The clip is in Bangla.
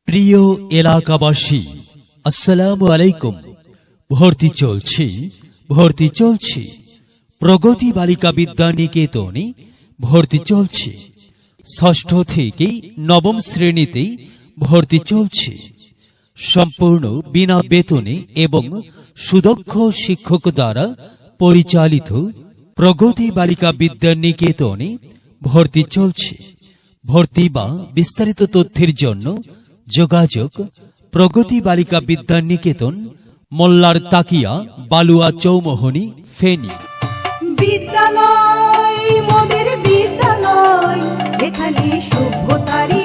প্রিয় এলাকাবাসী, আসসালামু আলাইকুম। ভর্তি চলছে প্রগতি বালিকা বিদ্যা নিকেতনে। ভর্তি চলছে ষষ্ঠ থেকে নবম শ্রেণীতে। ভর্তি চলছে সম্পূর্ণ বিনা বেতনে এবং সুদক্ষ শিক্ষক দ্বারা পরিচালিত প্রগতি বালিকা বিদ্যা নিকেতনে ভর্তি চলছে। ভর্তি বা বিস্তারিত তথ্যের জন্য যোগাযোগ প্রগতি বালিকা বিদ্যা নিকেতন, মোল্লার তাকিয়া, বালুয়া চৌমোহনী, ফেনী। বিদ্যালয় মোদের বিদ্যালয়, এখানে সভ্যতারই